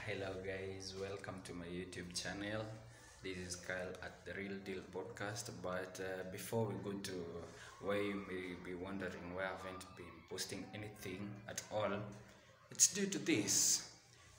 Hello guys, welcome to my YouTube channel. This is Kyle at the Real Deal Podcast. But before we go to why you may be wondering why I haven't been posting anything at all, it's due to this.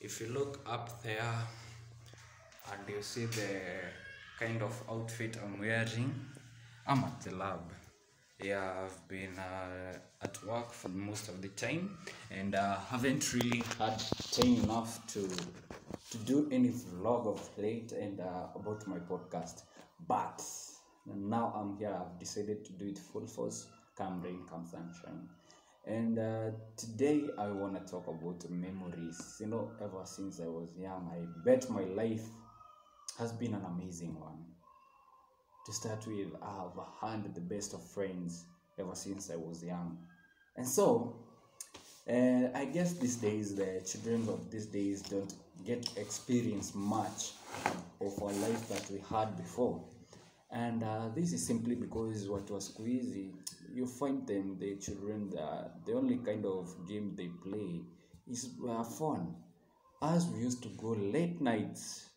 If you look up there and you see the kind of outfit I'm wearing, I'm at the lab. Yeah, I've been at work for most of the time and haven't really had time enough to do any vlog of late and about my podcast. But now I'm here. I've decided to do it full force, come rain, come sunshine. And today I want to talk about memories. Ever since I was young, I bet my life has been an amazing one. To start with, I've had the best of friends ever since I was young. And so, I guess these days, the children of these days don't get experience much of our life that we had before. And this is simply because what was squeezy, you find them, the children, the only kind of game they play is fun. As we used to go late nights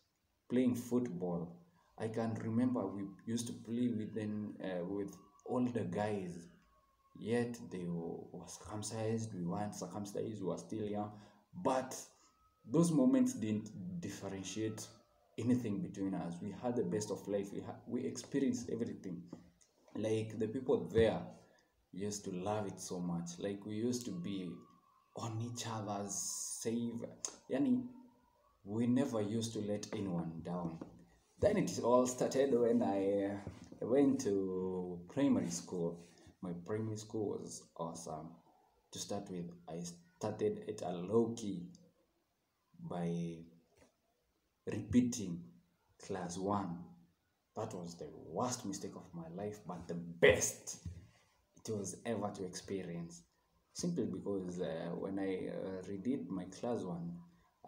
playing football, I can remember we used to play with them with older guys. Yet they were circumcised, we weren't circumcised, we were still young. But those moments didn't differentiate anything between us. We had the best of life. We experienced everything. Like the people there used to love it so much. Like we used to be on each other's save. Yani, we never used to let anyone down. Then it all started when I went to primary school. My primary school was awesome. To start with, I started at a low key by repeating class 1. That was the worst mistake of my life, but the best it was ever to experience. Simply because when I redid my class 1,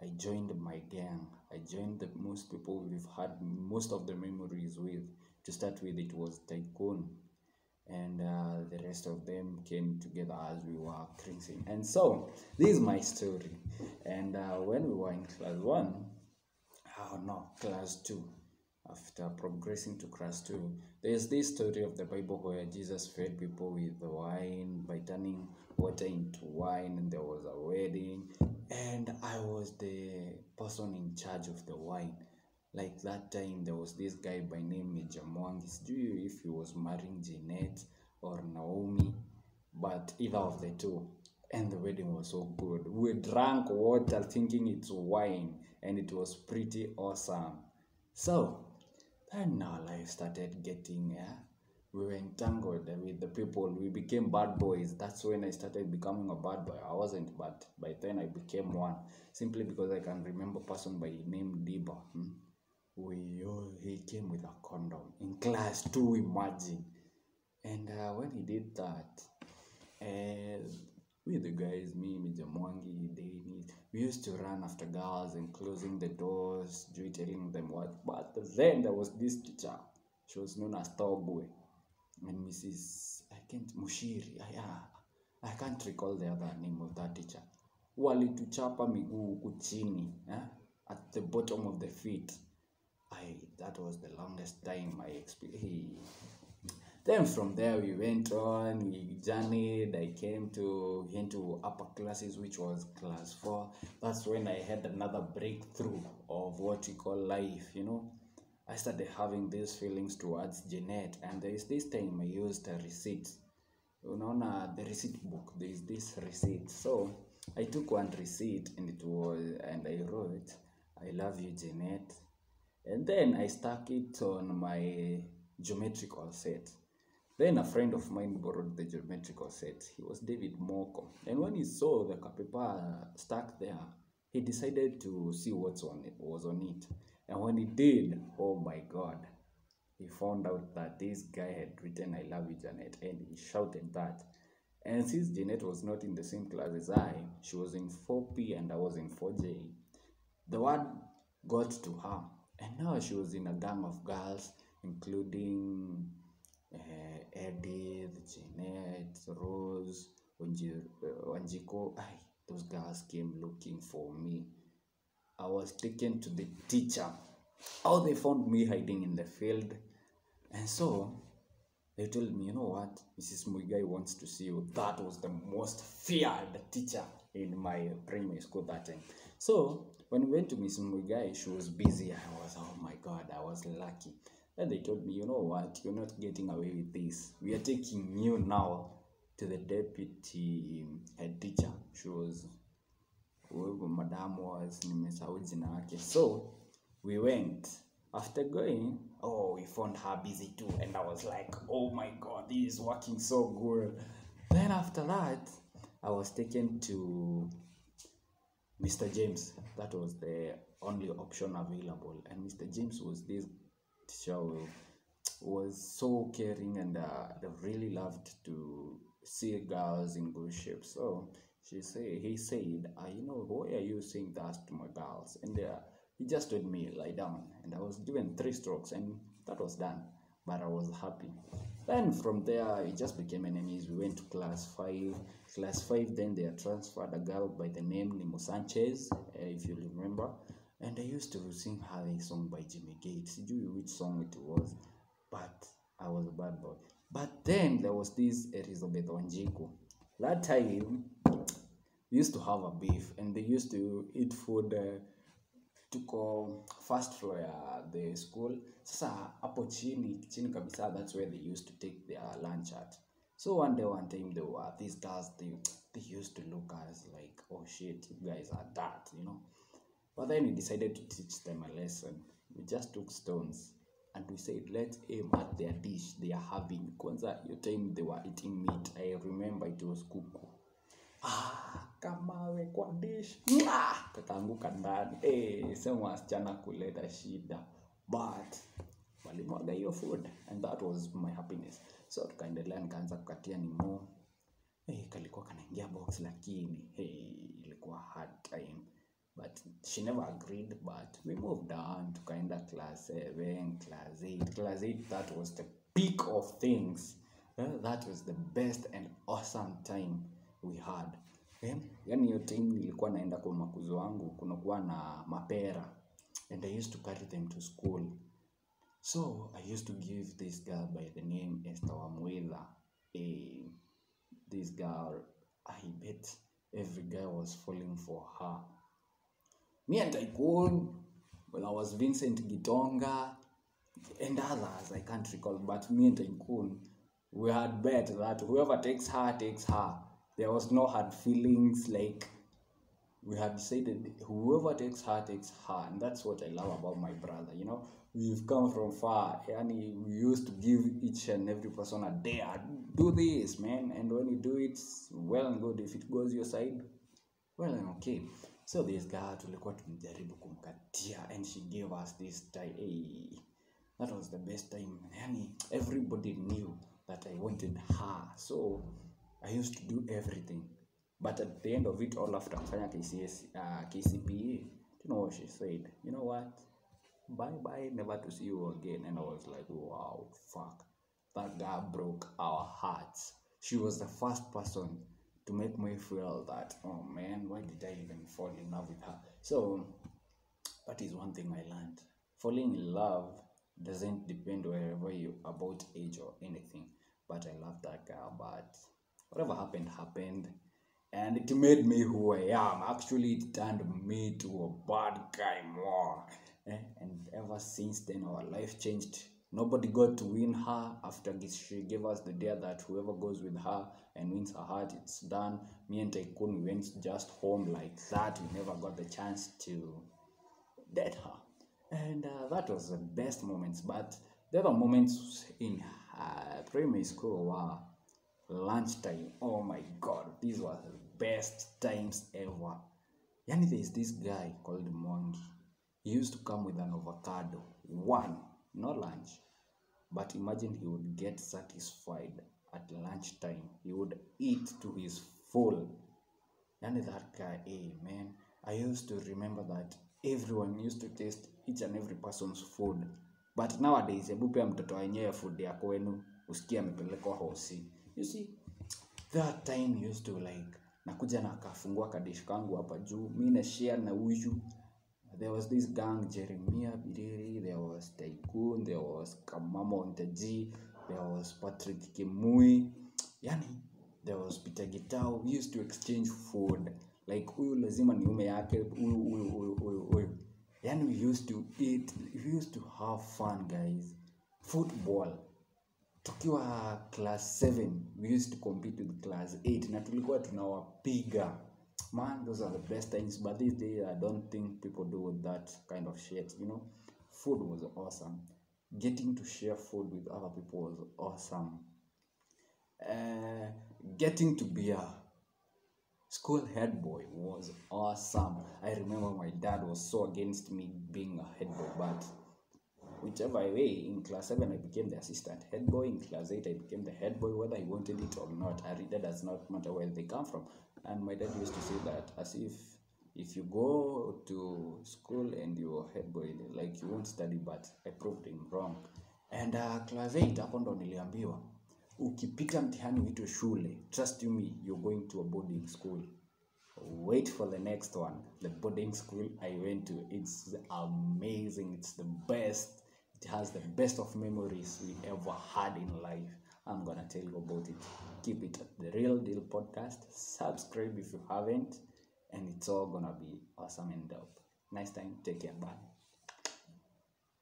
I joined my gang. I joined the most people we've had most of the memories with. To start with, it was Tycoon, and the rest of them came together as we were cringing. And so, this is my story. And when we were in class 1, class 2, after progressing to class 2, there's this story of the Bible where Jesus fed people with the wine by turning water into wine, and there was a wedding, and I was the person in charge of the wine. Like that time, there was this guy by name Major Mwangis. Do you if he was marrying Jeanette or Naomi, but either of the two. And the wedding was so good. We drank water thinking it's wine, and it was pretty awesome. So, then our life started getting, we were entangled with the people. We became bad boys. That's when I started becoming a bad boy. I wasn't, but by then I became one. Simply because I can remember a person by name Diba. He came with a condom in class 2, imagine. And when he did that, we the guys, me, Major Mwangi, Danny, we used to run after girls and closing the doors, telling them what. But then there was this teacher. She was known as Tauboy. And Mrs. Mushiri. I can't recall the other name of that teacher. Walituchapa miguu huku chini, at the bottom of the feet. That was the longest time I experienced. Then from there we went on, we journeyed. I came into upper classes, which was class 4. That's when I had another breakthrough of what we call life, I started having these feelings towards Jeanette, and there is this time I used a receipt. The receipt book, there is this receipt. So I took one receipt and I wrote, "I love you, Jeanette." And then I stuck it on my geometrical set. Then a friend of mine borrowed the geometrical set. He was David Moko. And when he saw the paper stuck there, he decided to see what was on it. And when he did, oh my God, he found out that this guy had written, "I love you, Janet," and he shouted that. And since Janet was not in the same class as I, she was in 4P and I was in 4J, the word got to her. And now she was in a gang of girls, including Edith, Jeanette, Rose, Wanjiko. Those girls came looking for me. I I was taken to the teacher. Oh, they found me hiding in the field. And so they told me, you know what, Mrs. Muigai wants to see you. That was the most feared teacher in my primary school that time. So when we went to Mrs. Muigai, she was busy. I was, oh my God, I was lucky. Then they told me, you know what, you're not getting away with this. We are taking you now to the deputy head teacher. She was, whoever madam was, nimesahau jina yake. So we went. After going, oh, we found her busy too. And I was like, oh my God, this is working so good. Then after that, I was taken to Mr. James. That was the only option available. And Mr. James was this teacher who was so caring, and they really loved to see girls in good shape. So he said, you know, why are you saying that to my girls? And he just told me, lie down. And I was given 3 strokes, and that was done. But I was happy. Then from there, it just became enemies. We went to class 5. Class 5, then they transferred a girl by the name Nimo Sanchez, if you remember. And I used to sing her a song by Jimmy Gates. Do you know which song it was? But I was a bad boy. But then there was this Elizabeth Wanjiku. That time, we used to have a beef, and they used to eat food tuko first floor ya the school. Sasa hapo chini kabisa, that's where they used to take their lunch at. So one time there were these girls, they used to look at us like, oh shit, you guys are that, you know. But then we decided to teach them a lesson. We just took stones and we said, let's aim at their dish they are having. Kwanza your time they were eating meat, I remember it was kuku. Kamawe kwa dish, kakaanguka ndani. Sema wasichana kuleta shida, but walimwaga hiyo food, and that was my happiness. So tukaendelea, nikaanza kukatia Nimo. Kalikuwa kanaingia box, lakini ilikuwa hard time. But she never agreed, but we moved on. Tukaenda class 7, class 8. Class 8, that was the peak of things. That was the best and awesome time we had. Yani hiyo time nilikuwa naenda kwa makuzo wangu, kunakuwa na mapera, and I used to carry them to school. So I used to give this girl by the name Esther Wamwela. This girl, I bet every guy was falling for her. Me and Tycoon, well, I was Vincent Gitonga and others, I can't recall, but me and Tycoon, we had bet that whoever takes her, takes her. There was no hard feelings, like we had decided whoever takes her, takes her. And that's what I love about my brother, you know. We've come from far, and we used to give each and every person a dare. Do this, man, and when you do it, well and good. If it goes your side, well and okay. So this girl, tulikuwa tumejaribu kumkatia, and she gave us this time. That was the best time. Yani, everybody knew that I wanted her. So I used to do everything. But at the end of it all, after kufanya KCPE, you know what she said? You know what? Bye, never to see you again. And I was like, wow, fuck. That girl broke our hearts. She was the first person to make me feel that, oh man, why did I even fall in love with her? So that is one thing I learned. Falling in love doesn't depend wherever you about age or anything. But I love that girl. But whatever happened. And it made me who I am. Actually, it turned me to a bad guy more. And ever since then, our life changed. Nobody got to win her. After she gave us the dare that whoever goes with her and wins her heart, it's done. Me and Tycoon, we went just home like that. We never got the chance to date her. And that was the best moments. But the other moments in primary school were lunchtime. Oh my God, these were the best times ever. Yani, there's this guy called Mongi. He used to come with an avocado. One, no lunch. But imagine he would get satisfied at lunchtime. He would eat to his full. Yani that guy, man. I used to remember that everyone used to taste each and every person's food. But nowadays, hebu pia mtoto wenyewe food ya kwenu, usikia amepelekwa hosi. You see, that time used to like, nakuja na kafungua kadish kangu hapa juu, mimi na share na huyu. There was this gang, Jeremiah Biriri, there was Tycoon, there was Kamamo Ntaji, there was Patrick Kimui, yani, there was Peter Gitao. We used to exchange food. Like, huyu lazima niume yake, huyu. Yani, we used to eat, we used to have fun, guys. Football. Tukiwa class 7, we used to compete with class 8. Na tulikuwa tunawapiga. Man, those are the best times. But these days, I don't think people do that kind of shit. Food was awesome. Getting to share food with other people was awesome. Getting to be a school head boy was awesome. I remember my dad was so against me being a head boy, but whichever way, in class 7 I became the assistant head boy. In class 8 I became the head boy, whether I wanted it or not. That does not matter where they come from. And my dad used to say that as if you go to school and you're head boy, like you won't study, but I proved him wrong. And class 8 hapo ndo niliambiwa, ukipita mtihani uitwe shule, trust you me, you're going to a boarding school. Wait for the next one. The boarding school I went to, it's amazing. It's the best. It has the best of memories we ever had in life. I'm gonna tell you about it. Keep it at The Real Deal Podcast. Subscribe if you haven't, and it's all gonna be awesome and dope. Nice time. Take care. Bye.